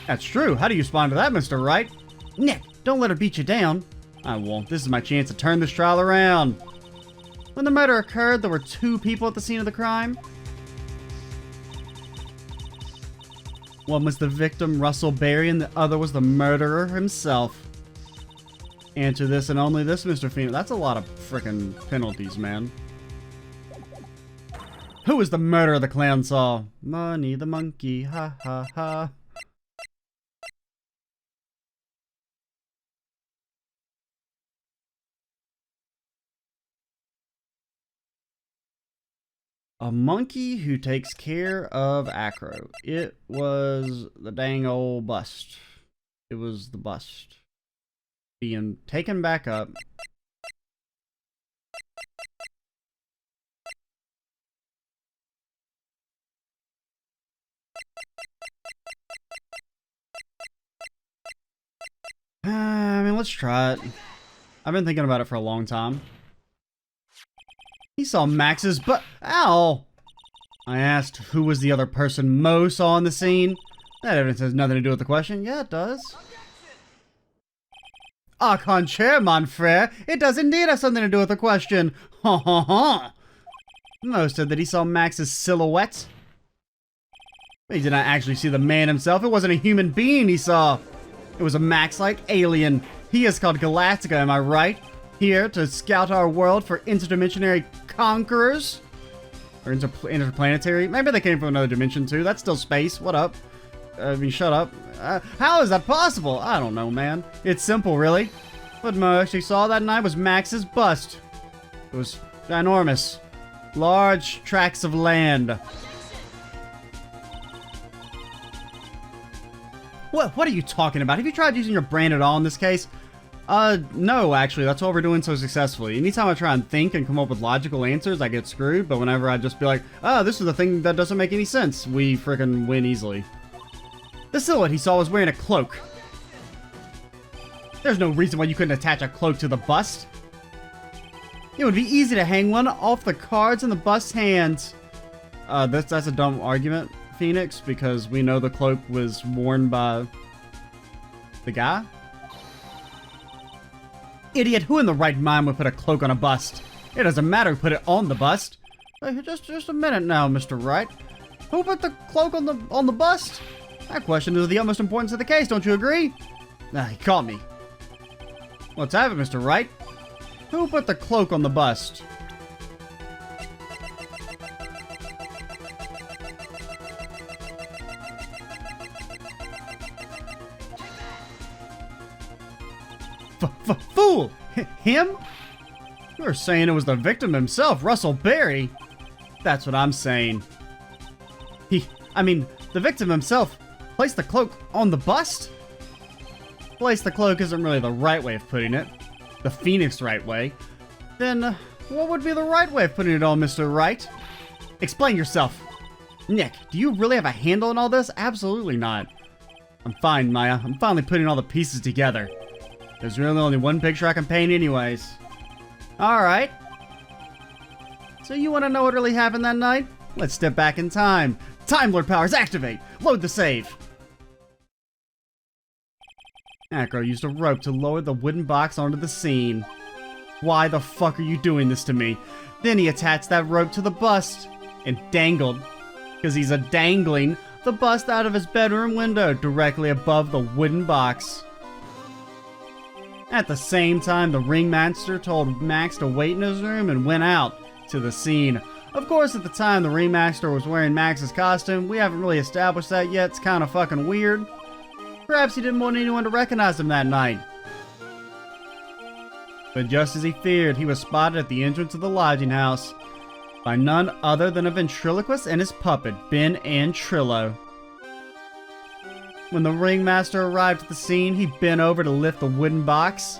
A: That's true. How do you respond to that, Mr. Wright? Nick, don't let her beat you down. I won't. This is my chance to turn this trial around. When the murder occurred, there were 2 people at the scene of the crime. One was the victim, Russell Berry, and the other was the murderer himself. Answer this and only this, Mr. Phoenix. That's a lot of frickin' penalties, man. Who was the murderer the clown saw? Money the monkey, ha ha ha. A monkey who takes care of Acro. It was the dang old bust. It was the bust. Being taken back up. I mean, let's try it. I've been thinking about it for a long time. He saw Max's butt. Ow! I asked who was the other person Mo saw on the scene. That evidence has nothing to do with the question. Yeah, it does. Au contraire, mon frere. It does indeed have something to do with the question. Ha ha ha. Mo said that he saw Max's silhouette. But he did not actually see the man himself. It wasn't a human being he saw. It was a Max-like alien. He is called Galactica, am I right? Here to scout our world for interdimensionary conquerors? Or interplanetary? Maybe they came from another dimension too. That's still space. What up? I mean, shut up. How is that possible? I don't know, man. It's simple, really. What Mo actually saw that night was Max's bust. It was ginormous. Large tracts of land. What are you talking about? Have you tried using your brain at all in this case? No, actually. That's why we're doing so successfully. Anytime I try and think and come up with logical answers, I get screwed. But whenever I just be like, oh, this is the thing that doesn't make any sense, we freaking win easily. The silhouette he saw was wearing a cloak. There's no reason why you couldn't attach a cloak to the bust. It would be easy to hang one off the cards in the bust's hands. That's a dumb argument, Phoenix, because we know the cloak was worn by the guy. Idiot, who in the right mind would put a cloak on a bust? It doesn't matter who put it on the bust. Just a minute now, Mr. Wright. Who put the cloak on the bust? That question is of the utmost importance of the case, don't you agree? He caught me. Let's have it, Mr. Wright. Who put the cloak on the bust? Fool! Him? You're saying it was the victim himself, Russell Berry. That's what I'm saying. The victim himself placed the cloak on the bust? Place the cloak isn't really the right way of putting it. The Phoenix right way. Then, what would be the right way of putting it on, Mr. Wright? Explain yourself. Nick, do you really have a handle on all this? Absolutely not. I'm fine, Maya. I'm finally putting all the pieces together. There's really only one picture I can paint anyways. Alright. So you want to know what really happened that night? Let's step back in time. Time Lord powers activate! Load the save! Acro used a rope to lower the wooden box onto the scene. Why the fuck are you doing this to me? Then he attached that rope to the bust and dangled, because he's dangling the bust out of his bedroom window directly above the wooden box. At the same time, the Ringmaster told Max to wait in his room and went out to the scene. Of course, at the time the Ringmaster was wearing Max's costume. We haven't really established that yet. It's kind of fucking weird. Perhaps he didn't want anyone to recognize him that night. But just as he feared, he was spotted at the entrance of the lodging house by none other than a ventriloquist and his puppet, Ben and Trillo. When the Ringmaster arrived at the scene, he bent over to lift the wooden box.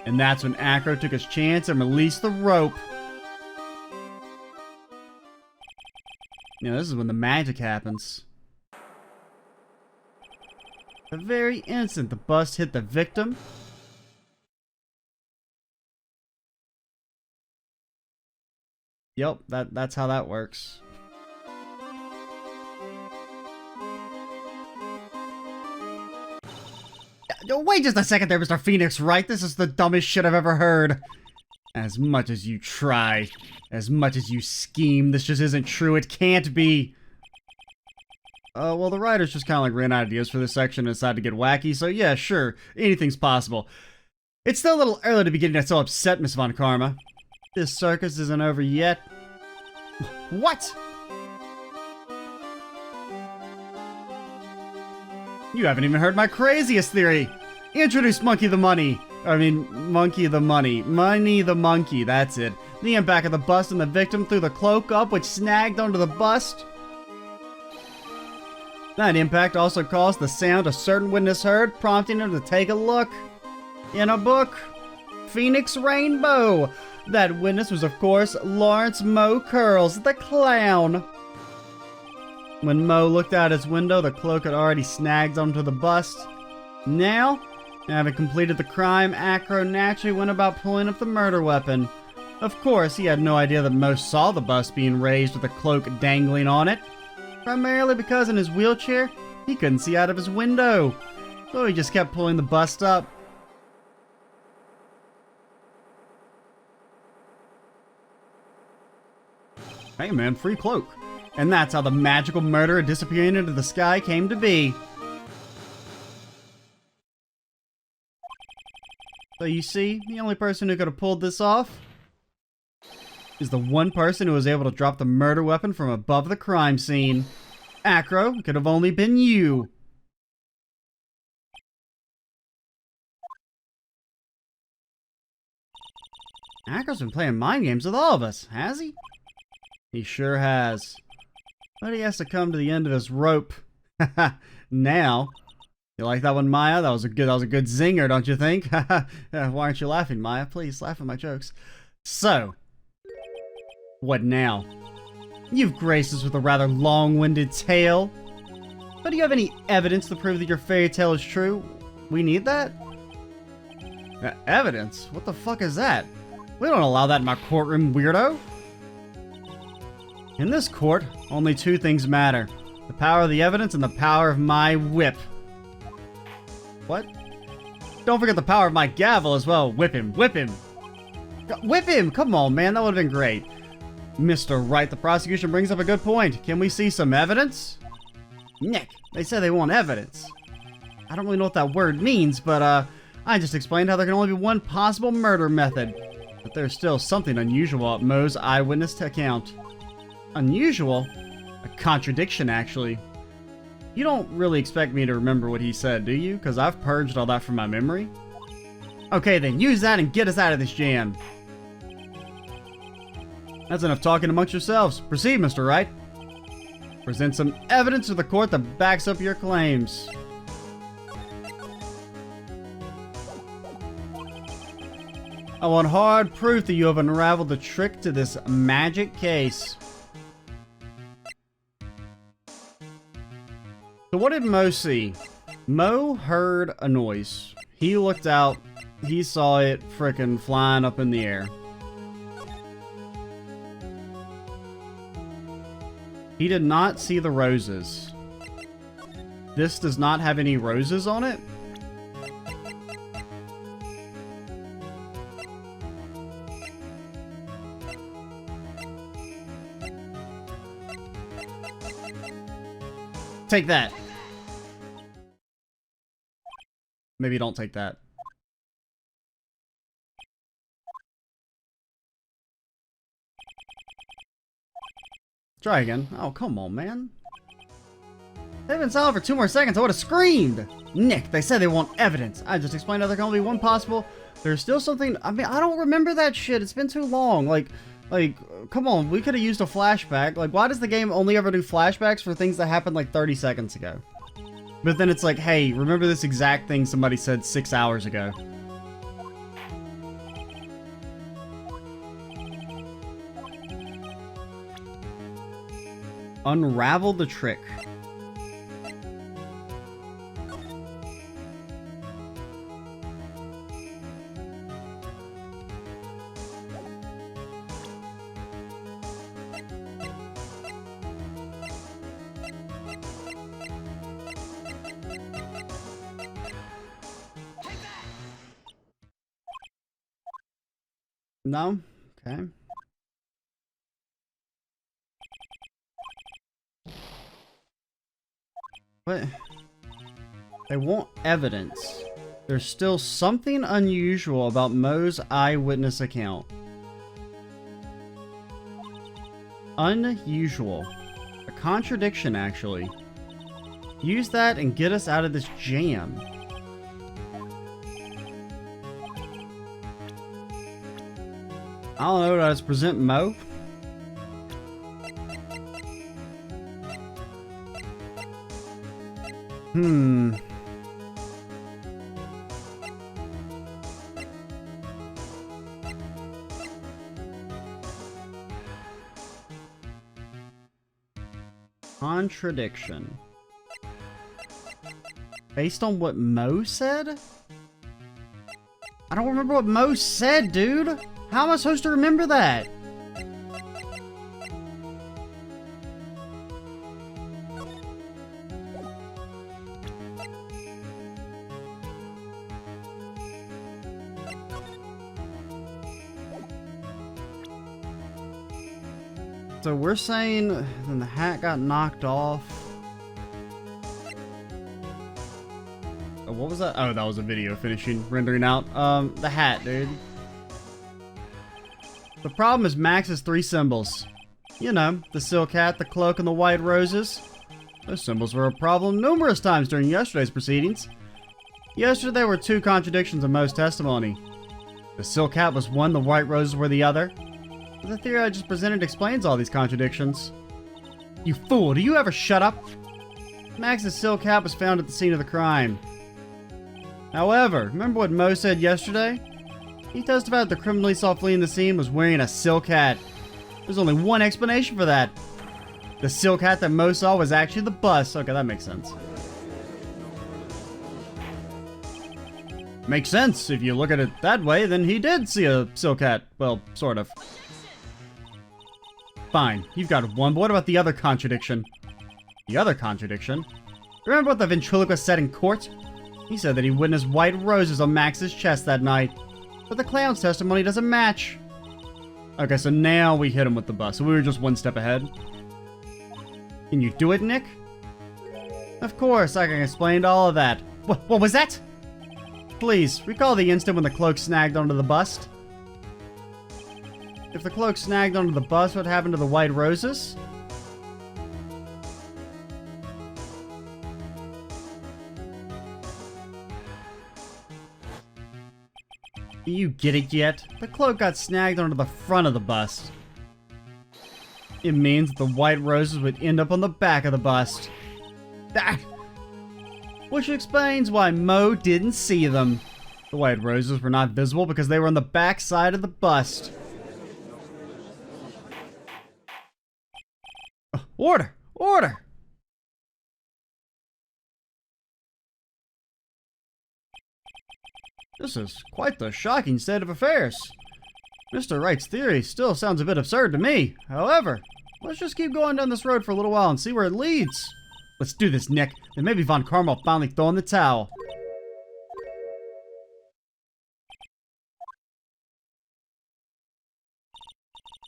A: And that's when Acro took his chance and released the rope. You know, this is when the magic happens. The very instant the bust hit the victim, yep, that's how that works. Wait just a second there, Mr. Phoenix Wright. This is the dumbest shit I've ever heard. As much as you try, as much as you scheme, this just isn't true. It can't be. Well, the writers just kind of like ran out of ideas for this section and decided to get wacky, so yeah, sure, anything's possible. It's still a little early to be getting so upset, Miss Von Karma. This circus isn't over yet. What? You haven't even heard my craziest theory. Introduce Monkey the Money. Monkey the Money. Money the Monkey, that's it. The impact of the bust and the victim threw the cloak up, which snagged onto the bust. That impact also caused the sound a certain witness heard, prompting him to take a look. In a book, Phoenix Rainbow. That witness was, of course, Lawrence Moe Curls, the clown. When Moe looked out his window, the cloak had already snagged onto the bust. Now, having completed the crime, Acro naturally went about pulling up the murder weapon. Of course, he had no idea that Moe saw the bust being raised with the cloak dangling on it. Primarily because in his wheelchair, he couldn't see out of his window. So he just kept pulling the bust up. Hey man, free cloak. And that's how the magical murderer disappearing into the sky came to be. So you see, the only person who could have pulled this off is the one person who was able to drop the murder weapon from above the crime scene. Acro, could have only been you. Acro's been playing mind games with all of us, has he? He sure has. But he has to come to the end of his rope. Now. You like that one, Maya? That was a good zinger, don't you think? Why aren't you laughing, Maya? Please laugh at my jokes. So, what now? You've graced us with a rather long-winded tale. But do you have any evidence to prove that your fairy tale is true? We need that? Evidence? What the fuck is that? We don't allow that in my courtroom, weirdo. In this court, only two things matter. The power of the evidence and the power of my whip. What? Don't forget the power of my gavel as well. Whip him, whip him. Whip him! Come on, man, that would have been great. Mr. Wright, the prosecution brings up a good point. Can we see some evidence? Nick, they said they want evidence. I don't really know what that word means, but I just explained how there can only be one possible murder method. But there's still something unusual at Moe's eyewitness account. Unusual? A contradiction, actually. You don't really expect me to remember what he said, do you? Because I've purged all that from my memory. Okay then, use that and get us out of this jam. That's enough talking amongst yourselves. Proceed, Mr. Wright. Present some evidence to the court that backs up your claims. I want hard proof that you have unraveled the trick to this magic case. So what did Moe see? Moe heard a noise. He looked out. He saw it frickin' flying up in the air. He did not see the roses. This does not have any roses on it. Take that. Maybe don't take that. Try again. Oh, come on, man. They've been silent for 2 more seconds. I would have screamed. Nick, they said they want evidence. I just explained how there can only be one possible. There's still something. I mean, I don't remember that shit. It's been too long. Like, come on. We could have used a flashback. Like, why does the game only ever do flashbacks for things that happened like 30 seconds ago? But then it's like, hey, remember this exact thing somebody said 6 hours ago. Unravel the trick. No? Okay. What? They want evidence. There's still something unusual about Mo's eyewitness account. Unusual. A contradiction, actually. Use that and get us out of this jam. I don't know, let's present Mo. Contradiction. Based on what Mo said? I don't remember what Mo said, dude. How am I supposed to remember that? So we're saying then the hat got knocked off. Oh, what was that? Oh, that was a video finishing rendering out. The hat, dude. The problem is Max's 3 symbols. You know, the silk hat, the cloak, and the white roses. Those symbols were a problem numerous times during yesterday's proceedings. Yesterday there were 2 contradictions in Mo's testimony. The silk hat was one, the white roses were the other. But the theory I just presented explains all these contradictions. You fool, do you ever shut up? Max's silk hat was found at the scene of the crime. However, remember what Mo said yesterday? He testified the criminal he saw fleeing the scene was wearing a silk hat. There's only one explanation for that. The silk hat that Mo saw was actually the bus. Okay, that makes sense. Makes sense. If you look at it that way, then he did see a silk hat. Well, sort of. Fine, you've got one, but what about the other contradiction? The other contradiction? Remember what the ventriloquist said in court? He said that he witnessed white roses on Max's chest that night. But the clown's testimony doesn't match. Okay, so now we hit him with the bus. So we were just one step ahead. Can you do it, Nick? Of course, I can explain all of that. What was that? Please, recall the instant when the cloak snagged onto the bust. If the cloak snagged onto the bust, what happened to the white roses? Do you get it yet? The cloak got snagged onto the front of the bust. It means that the white roses would end up on the back of the bust. That, which explains why Mo didn't see them. The white roses were not visible because they were on the back side of the bust. Order! Order! This is quite the shocking state of affairs. Mr. Wright's theory still sounds a bit absurd to me. However, let's just keep going down this road for a little while and see where it leads. Let's do this, Nick. Then maybe Von Karma will finally throw in the towel.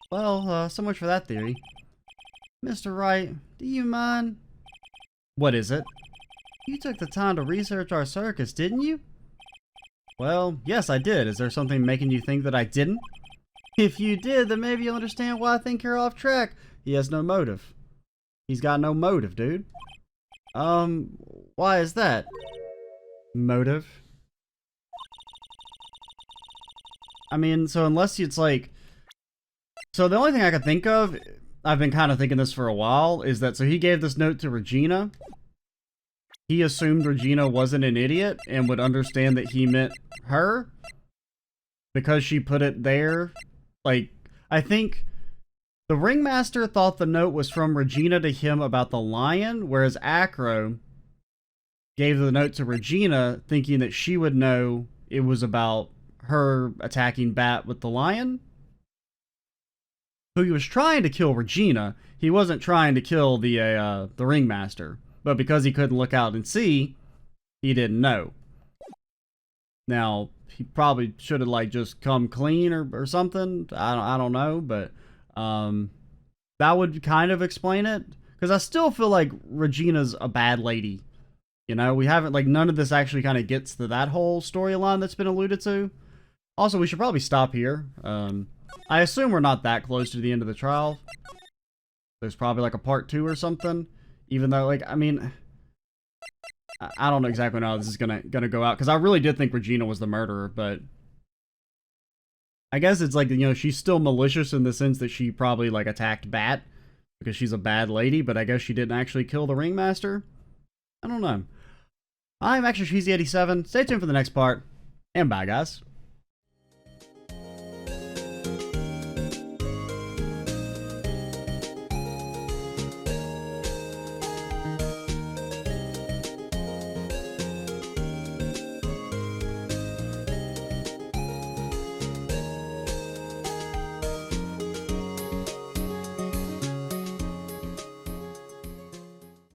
A: Well, so much for that theory. Mr. Wright, do you mind? What is it? You took the time to research our circus, didn't you? Well, yes, I did. Is there something making you think that I didn't? If you did, then maybe you'll understand why I think you're off track. He has no motive. He's got no motive, dude. Why is that? Motive? I mean, so unless it's like... So the only thing I could think of, I've been kind of thinking this for a while, is that so he gave this note to Regina. He assumed Regina wasn't an idiot and would understand that he meant her because she put it there. Like, I think the Ringmaster thought the note was from Regina to him about the lion, whereas Acro gave the note to Regina thinking that she would know it was about her attacking Bat with the lion. Who he was trying to kill Regina. He wasn't trying to kill the Ringmaster. But because he couldn't look out and see, he didn't know. Now, he probably should have like just come clean or something. I don't know, but that would kind of explain it. Because I still feel like Regina's a bad lady. You know, we haven't, like, none of this actually kind of gets to that whole storyline that's been alluded to. Also, we should probably stop here. I assume we're not that close to the end of the trial. There's probably like a part 2 or something. Even though, like, I mean, I don't know exactly how this is gonna go out, because I really did think Regina was the murderer, but I guess it's like, you know, she's still malicious in the sense that she probably like attacked Bat because she's a bad lady, but I guess she didn't actually kill the Ringmaster. I don't know. I'm Extra Cheesy 87. Stay tuned for the next part, and bye, guys.